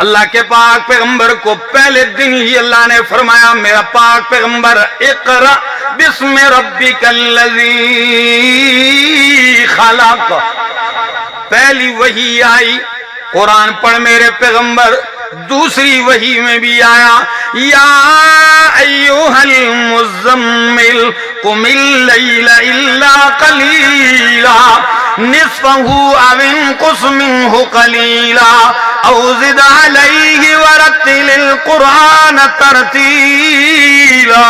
اللہ کے پاک پیغمبر کو پہلے دن ہی اللہ نے فرمایا میرا پاک پیغمبر اقرا بسم ربک الذی خلق، پہلی وحی آئی قرآن پڑھ میرے پیغمبر، دوسری وحی میں بھی آیا یا ایھا المزمل قم اللیل الا قلیلا نصفہ او انقص منہ قلیلا او زد علیہ ورتل القرآن ترتیلا۔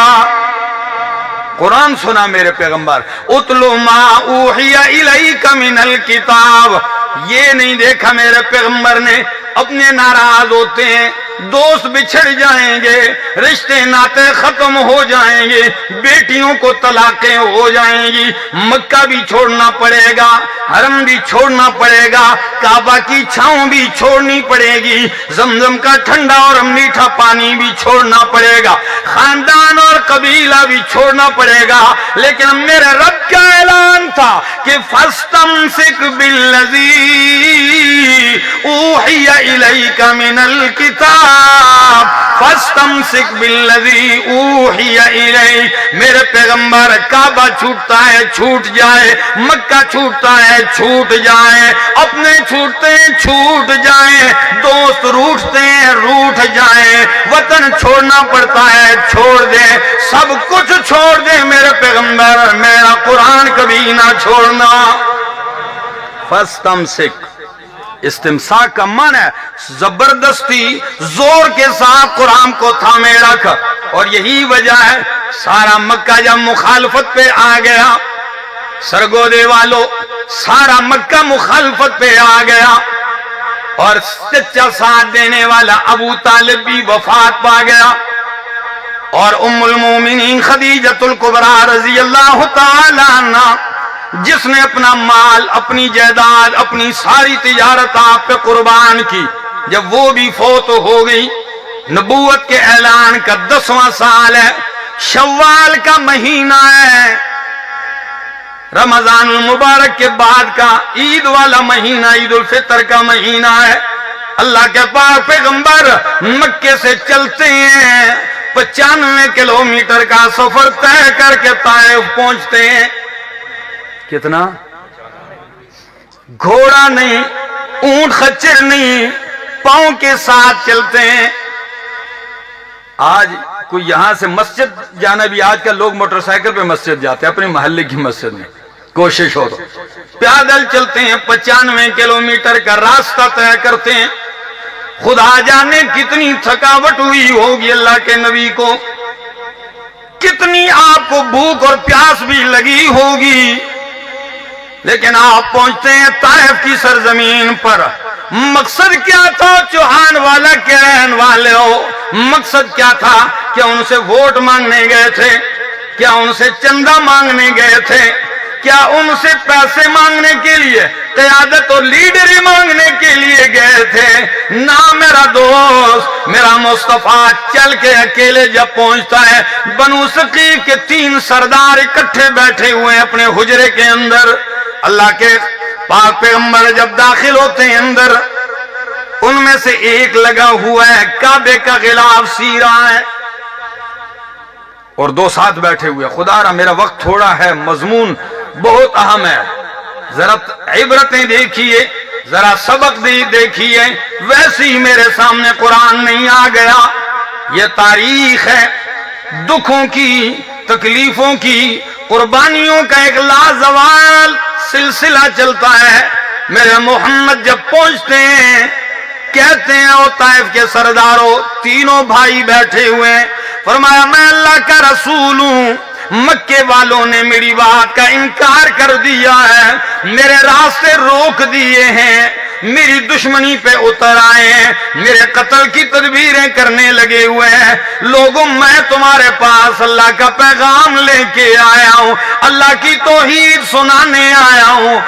قرآن سنا میرے پیغمبر، اتلو ما اوحی الیک من الکتاب، یہ نہیں دیکھا میرے پیغمبر نے اپنے ناراض ہوتے ہیں، دوست بچھڑ جائیں گے، رشتے ناتے ختم ہو جائیں گے، بیٹیوں کو طلاقیں ہو جائیں گی، مکہ بھی چھوڑنا پڑے گا، حرم بھی چھوڑنا پڑے گا، کعبہ کی چھاؤں بھی چھوڑنی پڑے گی، زمزم کا ٹھنڈا اور میٹھا پانی بھی چھوڑنا پڑے گا، خاندان اور قبیلہ بھی چھوڑنا پڑے گا، لیکن میرے رب کا اعلان تھا کہ فاستمسک بالذی اوحی الیک من الکتاب، فاستمسک بالذی اوحی الیک۔ میرے پیغمبر کعبہ چھوٹتا ہے چھوٹ جائے، مکہ چھوٹتا ہے چھوٹ جائے، اپنے چھوٹتے ہیں چھوٹ جائیں، دوست روٹھتے ہیں روٹ جائیں، وطن چھوڑنا پڑتا ہے چھوڑ دیں، سب کچھ چھوڑ دیں میرے پیغمبر، میرا قرآن کبھی نہ چھوڑنا۔ فاستمسک، استمساک کا معنی ہے زبردستی زور کے ساتھ قرآن کو تھامے رکھ، اور یہی وجہ ہے سارا مکہ جب مخالفت پہ آ گیا، سرگودے والوں سارا مکہ مخالفت پہ آ گیا، اور سچا ساتھ دینے والا ابو طالب بھی وفات پا گیا، اور ام المومنین خدیجۃ الکبریٰ رضی اللہ تعالی عنہ جس نے اپنا مال، اپنی جائیداد، اپنی ساری تجارت آپ پہ قربان کی، جب وہ بھی فوت ہو گئی، نبوت کے اعلان کا 10واں سال ہے، شوال کا مہینہ ہے، رمضان المبارک کے بعد کا عید والا مہینہ، عید الفطر کا مہینہ ہے، اللہ کے پاک پیغمبر مکے سے چلتے ہیں، 95 کلومیٹر کا سفر طے کر کے طائف پہنچتے ہیں۔ کتنا؟ گھوڑا نہیں، اونٹ خچر نہیں، پاؤں کے ساتھ چلتے ہیں۔ آج کوئی یہاں سے مسجد جانا بھی، آج کل لوگ موٹر سائیکل پہ مسجد جاتے ہیں، اپنے محلے کی مسجد میں کوشش ہو تو پیادل چلتے ہیں، 95 کلومیٹر کا راستہ طے کرتے ہیں۔ خدا جانے کتنی تھکاوٹ ہوئی ہوگی اللہ کے نبی کو، کتنی آپ کو بھوک اور پیاس بھی لگی ہوگی، لیکن آپ پہنچتے ہیں طائف کی سرزمین پر۔ مقصد کیا تھا؟ چوہان والا کے رہن والے ہو، مقصد کیا تھا؟ کیا ان سے ووٹ مانگنے گئے تھے؟ کیا ان سے چندہ مانگنے گئے تھے؟ کیا ان سے پیسے مانگنے کے لیے، قیادت اور لیڈری مانگنے کے لیے گئے تھے؟ نہ میرا دوست، میرا مصطفیٰ چل کے اکیلے جب پہنچتا ہے، بنو ثقیف کے 3 سردار اکٹھے بیٹھے ہوئے ہیں اپنے حجرے کے اندر، اللہ کے پاک پیغمبر جب داخل ہوتے ہیں اندر، ان میں سے ایک لگا ہوا ہے کعبے کا غلاف سی رہا ہے، اور 2 ساتھ بیٹھے ہوئے۔ خدا را میرا وقت تھوڑا ہے، مضمون بہت اہم ہے، ذرا عبرتیں دیکھیے، ذرا سبق دیکھیے، ویسے ہی میرے سامنے قرآن نہیں آ گیا۔ یہ تاریخ ہے دکھوں کی، تکلیفوں کی، قربانیوں کا ایک لازوال سلسلہ چلتا ہے۔ میرے محمد جب پہنچتے ہیں، کہتے ہیں او طائف کے سرداروں، تینوں بھائی بیٹھے ہوئے ہیں، فرمایا میں اللہ کا رسول ہوں، مکے والوں نے میری بات کا انکار کر دیا ہے، میرے راستے روک دیے ہیں، میری دشمنی پہ اتر آئے ہیں، میرے قتل کی تدبیریں کرنے لگے ہوئے ہیں۔ لوگوں میں تمہارے پاس اللہ کا پیغام لے کے آیا ہوں، اللہ کی توحید سنانے آیا ہوں۔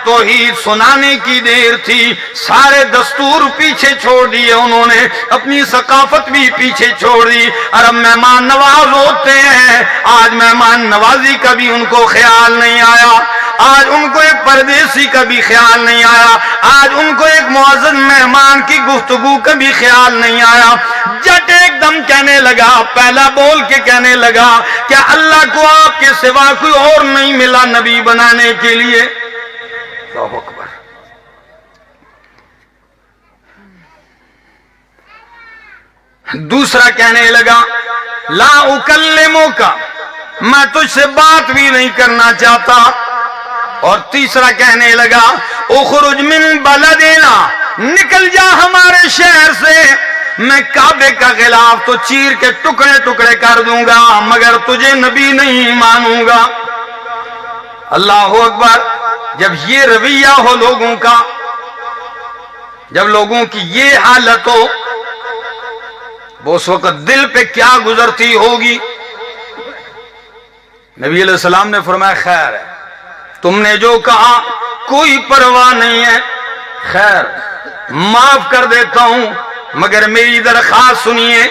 توحید سنانے کی دیر تھی، سارے دستور پیچھے چھوڑ دیے انہوں نے، اپنی ثقافت بھی پیچھے چھوڑ دی۔ عرب مہمان نواز ہوتے ہیں، آج مہمان نوازی کا بھی ان کو خیال نہیں آیا۔ آج ان کو ایک پردیسی کا بھی خیال نہیں آیا، آج ان کو ایک معزز مہمان کی گفتگو کا بھی خیال نہیں آیا۔ جٹ ایک دم کہنے لگا، پہلا بول کے کہنے لگا کہ اللہ کو آپ کے سوا کوئی اور نہیں ملا نبی بنانے کے لیے۔ اللہ اکبر۔ دوسرا کہنے لگا لا اکلمک، میں تجھ سے بات بھی نہیں کرنا چاہتا۔ اور تیسرا کہنے لگا اخرج من بلدنا، نکل جا ہمارے شہر سے، میں کعبے کا غلاف تو چیر کے ٹکڑے ٹکڑے کر دوں گا مگر تجھے نبی نہیں مانوں گا۔ اللہ اکبر۔ جب یہ رویہ ہو لوگوں کا، جب لوگوں کی یہ حالت ہو، وہ اس وقت دل پہ کیا گزرتی ہوگی۔ نبی علیہ السلام نے فرمایا خیر ہے، تم نے جو کہا کوئی پرواہ نہیں ہے، خیر معاف کر دیتا ہوں، مگر میری درخواست سنیے،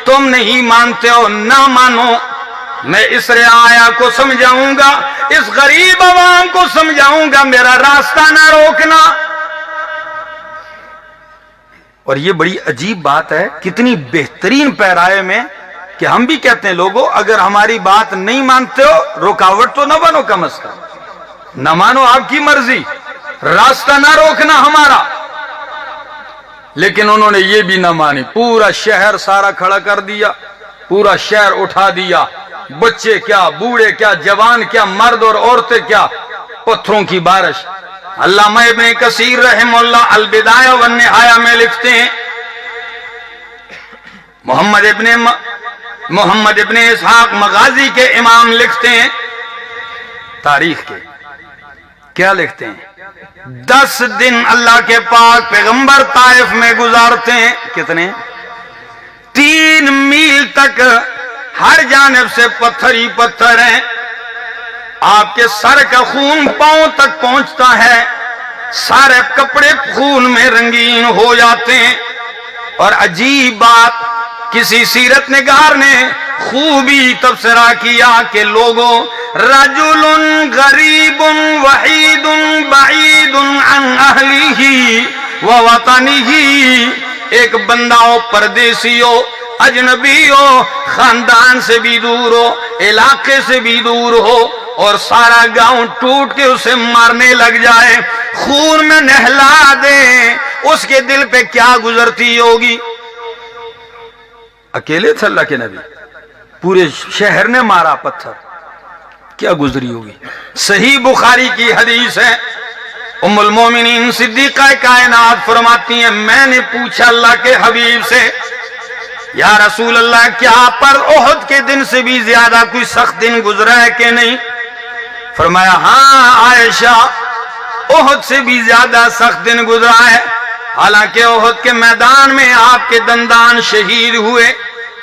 تم نہیں مانتے ہو نہ مانو، میں اس رعایا کو سمجھاؤں گا، اس غریب عوام کو سمجھاؤں گا، میرا راستہ نہ روکنا۔ اور یہ بڑی عجیب بات ہے، کتنی بہترین پیرائے میں کہ ہم بھی کہتے ہیں لوگوں اگر ہماری بات نہیں مانتے ہو رکاوٹ تو نہ بنو، کم از کم نہ مانو، آپ کی مرضی، راستہ نہ روکنا ہمارا۔ لیکن انہوں نے یہ بھی نہ مانی، پورا شہر سارا کھڑا کر دیا، پورا شہر اٹھا دیا، بچے کیا، بوڑھے کیا، جوان کیا، مرد اور عورتیں کیا، پتھروں کی بارش۔ علامہ ابن کثیر رحمہ اللہ البدایہ والنہایہ میں لکھتے ہیں، محمد ابن اسحاق مغازی کے امام لکھتے ہیں، تاریخ کے کیا لکھتے ہیں، 10 دن اللہ کے پاک پیغمبر طائف میں گزارتے ہیں، کتنے؟ 3 میل تک ہر جانب سے پتھر ہی پتھر ہیں، آپ کے سر کا خون پاؤں تک پہنچتا ہے، سارے کپڑے خون میں رنگین ہو جاتے ہیں۔ اور عجیب بات، کسی سیرت نگار نے خوبی تبصرہ کیا کہ لوگوں رجل غریب وحید بعید عن اہلہ ووطنہ، ایک بندہ ہو، پردیسی ہو، اجنبی ہو، خاندان سے بھی دور ہو، علاقے سے بھی دور ہو، اور سارا گاؤں ٹوٹ کے اسے مارنے لگ جائے، خون میں نہلا دے، اس کے دل پہ کیا گزرتی ہوگی۔ اکیلے تھے اللہ کے نبی، پورے شہر نے مارا پتھر، کیا گزری ہوگی۔ صحیح بخاری کی حدیث ہے، ام المومنین صدیقہ کائنات فرماتی ہیں میں نے پوچھا اللہ کے حبیب سے یا رسول اللہ کیا پر احد کے دن سے بھی زیادہ کوئی سخت دن گزرا ہے کہ نہیں؟ فرمایا ہاں عائشہ، احد سے بھی زیادہ سخت دن گزرا ہے، حالانکہ احد کے میدان میں آپ کے دندان شہید ہوئے،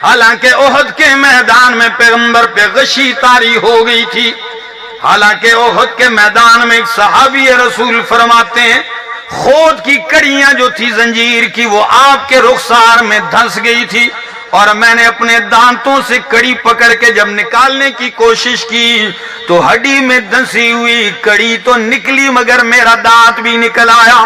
حالانکہ احد کے میدان میں پیغمبر پہ غشی طاری ہو گئی تھی، حالانکہ احد کے میدان میں ایک صحابی رسول فرماتے ہیں خود کی کڑیاں جو تھی زنجیر کی وہ آپ کے رخسار میں دھنس گئی تھی، اور میں نے اپنے دانتوں سے کڑی پکڑ کے جب نکالنے کی کوشش کی تو ہڈی میں دھنسی ہوئی کڑی تو نکلی مگر میرا دانت بھی نکل آیا،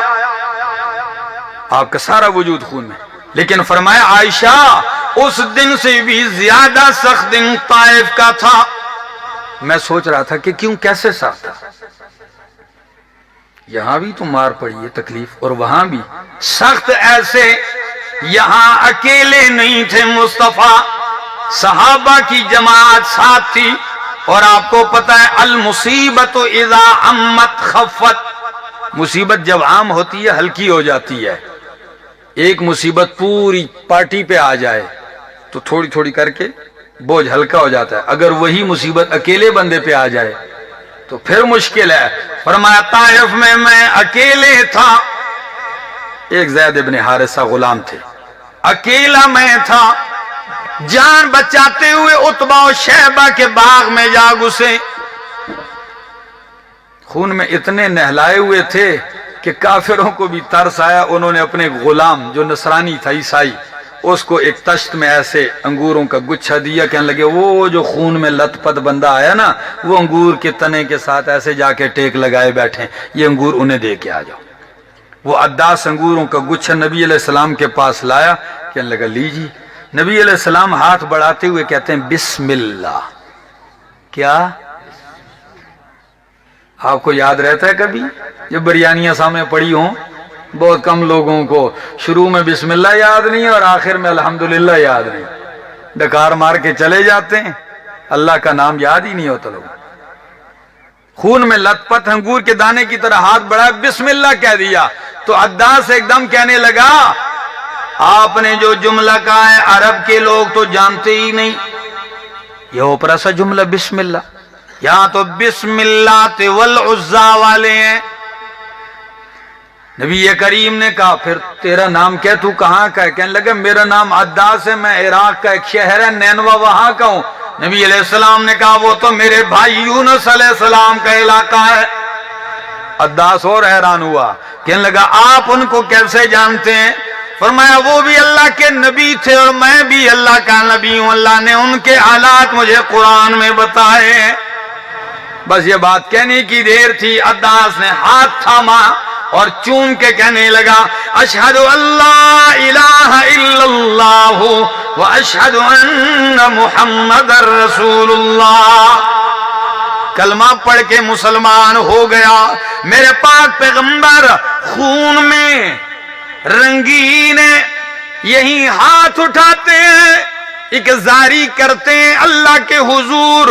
آپ کا سارا وجود خون میں۔ لیکن فرمایا عائشہ اس دن سے بھی زیادہ سخت دن طائف کا تھا۔ میں سوچ رہا تھا کہ کیوں، کیسے سخت تھا، یہاں بھی تو مار پڑی ہے تکلیف، اور وہاں بھی سخت ایسے، یہاں اکیلے نہیں تھے مصطفیٰ، صحابہ کی جماعت ساتھ تھی، اور آپ کو پتہ ہے المصیبت اذا عمت خفت، مصیبت جب عام ہوتی ہے ہلکی ہو جاتی ہے، ایک مصیبت پوری پارٹی پہ آ جائے تو تھوڑی تھوڑی کر کے بوجھ ہلکا ہو جاتا ہے، اگر وہی مصیبت اکیلے بندے پہ آ جائے تو پھر مشکل ہے۔ فرمایا طائف میں اکیلے تھا، ایک زید ابن حارثہ غلام تھے، اکیلا میں تھا، جان بچاتے ہوئے عتبہ و شیبہ کے باغ میں جا گھسے، خون میں اتنے نہلائے ہوئے تھے کہ کافروں کو بھی ترس آیا، انہوں نے اپنے غلام جو نصرانی تھا، عیسائی، اس کو ایک تشت میں ایسے انگوروں کا گچھا دیا، کہنے لگے وہ جو خون میں لت پت بندہ آیا نا، وہ انگور کے تنے کے ساتھ ایسے جا کے ٹیک لگائے بیٹھے، یہ انگور انہیں دے کے آ جاؤ۔ وہ عداس انگوروں کا گچھا نبی علیہ السلام کے پاس لایا، کہنے لگا لیجیے۔ نبی علیہ السلام ہاتھ بڑھاتے ہوئے کہتے ہیں بسم اللہ۔ کیا آپ کو یاد رہتا ہے کبھی؟ یہ بریانیاں سامنے پڑی ہوں، بہت کم لوگوں کو شروع میں بسم اللہ یاد نہیں اور آخر میں الحمدللہ یاد نہیں، ڈکار مار کے چلے جاتے ہیں، اللہ کا نام یاد ہی نہیں ہوتا لوگ۔ خون میں لت پت انگور کے دانے کی طرح ہاتھ بڑھا، بسم اللہ کہہ دیا تو عداس ایک دم کہنے لگا آپ نے جو جملہ کہا ہے عرب کے لوگ تو جانتے ہی نہیں، یہ اوپرا سا جملہ بسم اللہ، یہاں تو بسم اللہ والعزا والے ہیں۔ نبی کریم نے کہا پھر تیرا نام کیا، تو کہاں کا ہے؟ کہنے لگا میرا نام عداس ہے، میں عراق کا ایک شہر ہے نینوا وہاں کا ہوں۔ نبی علیہ السلام نے کہا وہ تو میرے بھائی یونس علیہ السلام کا علاقہ ہے۔ عداس اور حیران ہوا، کہنے لگا آپ ان کو کیسے جانتے ہیں؟ فرمایا وہ بھی اللہ کے نبی تھے اور میں بھی اللہ کا نبی ہوں، اللہ نے ان کے حالات مجھے قرآن میں بتائے ہیں۔ بس یہ بات کہنے کی دیر تھی، عداس نے ہاتھ تھاما اور چوم کے کہنے لگا اشہد اللہ الہ الا اللہ و اشہد ان محمد رسول اللہ، کلمہ پڑھ کے مسلمان ہو گیا۔ میرے پاک پیغمبر خون میں رنگین یہی ہاتھ اٹھاتے ہیں، ایک زاری کرتے ہیں اللہ کے حضور،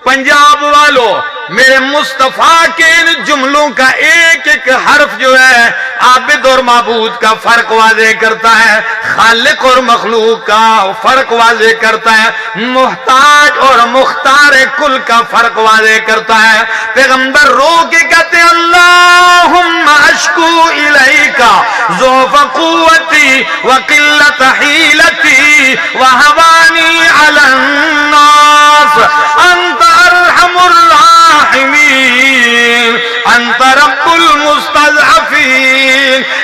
پنجاب والوں میرے مصطفیٰ کے ان جملوں کا ایک ایک حرف جو ہے عابد اور معبود کا فرق واضح کرتا ہے، خالق اور مخلوق کا فرق واضح کرتا ہے، محتاج اور مختار کل کا فرق واضح کرتا ہے۔ پیغمبر رو کے کہتے ہیں اللہم اشکو الیک ضعف قوتی وقلت حیلتی وہوانی علی الناس، انت ارحم الراحمین، انت رب المستضعفین،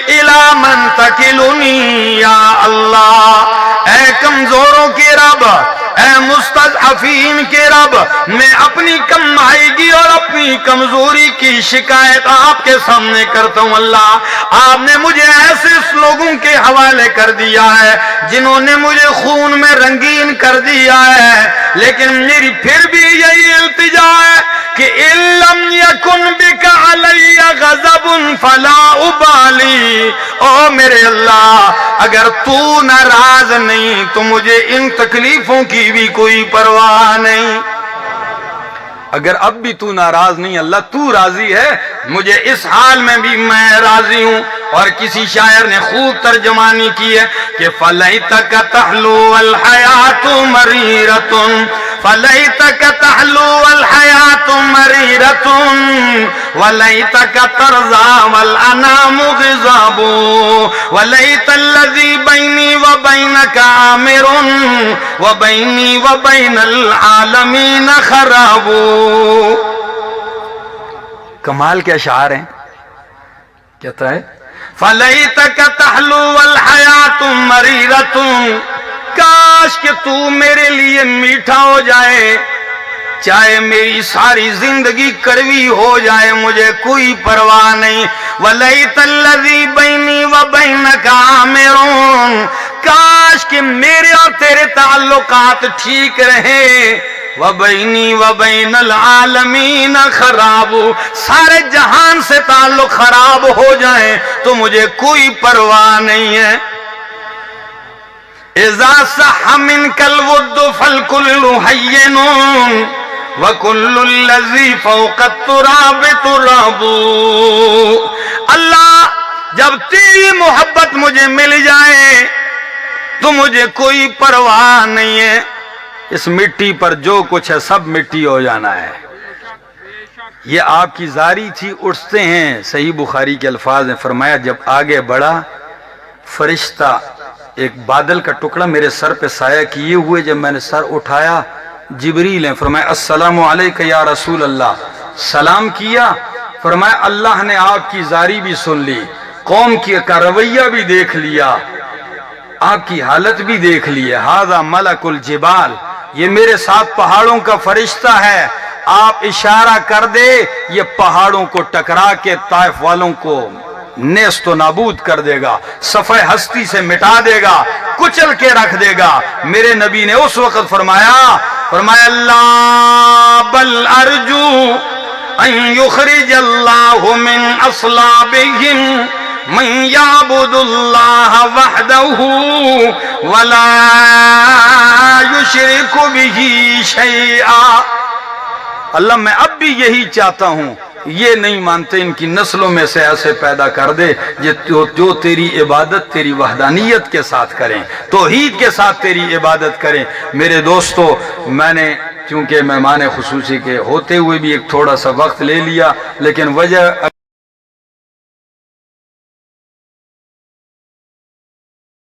الی من تکلنی یا اللہ۔ اے کمزوروں کے رب، اے مستضعفین کے رب، میں اپنی کم آئیگی اور اپنی کمزوری کی شکایت آپ کے سامنے کرتا ہوں۔ اللہ آپ نے مجھے ایسے لوگوں کے حوالے کر دیا ہے جنہوں نے مجھے خون میں رنگین کر دیا ہے، لیکن میری پھر بھی یہی التجا ہے کہ ان لم یکن بک علی غضب فلا ابالی، او میرے اللہ اگر تو ناراض نہیں تو مجھے ان تکلیفوں کی بھی کوئی پرواہ نہیں۔ اگر اب بھی تو ناراض نہیں اللہ، تو راضی ہے، مجھے اس حال میں بھی میں راضی ہوں۔ اور کسی شاعر نے خوب ترجمانی کی ہے کہ فَلَيْتَكَ تَحْلُو الْحَيَاةُ مَرِيرَةٌ، فَلَيْتَكَ تَحْلُو الْحَيَاةُ مَرِيرَةٌ، وَلَيْتَكَ تَرْضَىٰ وَالْأَنَامُ غِضَابٌ، وَلَيْتَ الَّذِي بَيْنِي وَبَيْنَكَ عَامِرٌ، وَبَيْنِي وَبَيْنَ الْعَالَمِينَ خَرَابٌ۔ کمال کے اشعار ہیں، کہتا ہے فَلَيْتَكَ تَحْلُو الْحَيَاةُ مَرِيرَةٌ، کاش کہ تو میرے لیے میٹھا ہو جائے، چاہے میری ساری زندگی کڑوی ہو جائے مجھے کوئی پرواہ نہیں۔ وَلَيْتَ الَّذِي بَيْنِي وَبَيْنَكَ عَامِرٌ، کاش کہ میرے اور تیرے تعلقات ٹھیک رہیں۔ وَبَيْنِي وَبَيْنَ الْعَالَمِينَ خَرَابُ، سارے جہان سے تعلق خراب ہو جائیں تو مجھے کوئی پرواہ نہیں ہے۔ اِذَا صَحَّ مِنْكَ الْوُدُّ فَالْكُلُّ حَيِّنٌ، وَكُلُّ الَّذِي فَوْقَ التُّرَابِ تُرَابُ۔ اللہ جب تیری محبت مجھے مل جائے تو مجھے کوئی پرواہ نہیں ہے، اس مٹی پر جو کچھ ہے سب مٹی ہو جانا ہے۔ یہ آپ کی زاری تھی، اٹھتے ہیں، صحیح بخاری کے الفاظ ہیں، فرمایا جب آگے بڑھا فرشتہ ایک بادل کا ٹکڑا میرے سر پہ سایہ کیے ہوئے، جب میں نے سر اٹھایا جبریل ہیں، فرمایا السلام علیک یا رسول اللہ، سلام کیا، فرمایا اللہ نے آپ کی زاری بھی سن لی، قوم کی کا رویہ بھی دیکھ لیا، آپ کی حالت بھی دیکھ لیے، ھذا ملک الجبال، یہ میرے ساتھ پہاڑوں کا فرشتہ ہے، آپ اشارہ کر دے یہ پہاڑوں کو ٹکرا کے طائف والوں کو نیست و نابود کر دے گا، صفحہ ہستی سے مٹا دے گا، کچل کے رکھ دے گا۔ میرے نبی نے اس وقت فرمایا اللہ بل ارجو ان یخرج اللہ من اصلابہم من یعبد اللہ وحدہ ولا یشرک بہ شیئا۔ اللہ میں اب بھی یہی چاہتا ہوں، یہ نہیں مانتے ان کی نسلوں میں سے ایسے پیدا کر دے جو تیری عبادت تیری وحدانیت کے ساتھ کریں، توحید کے ساتھ تیری عبادت کریں۔ میرے دوستو، میں نے چونکہ مہمان خصوصی کے ہوتے ہوئے بھی ایک تھوڑا سا وقت لے لیا، لیکن وجہ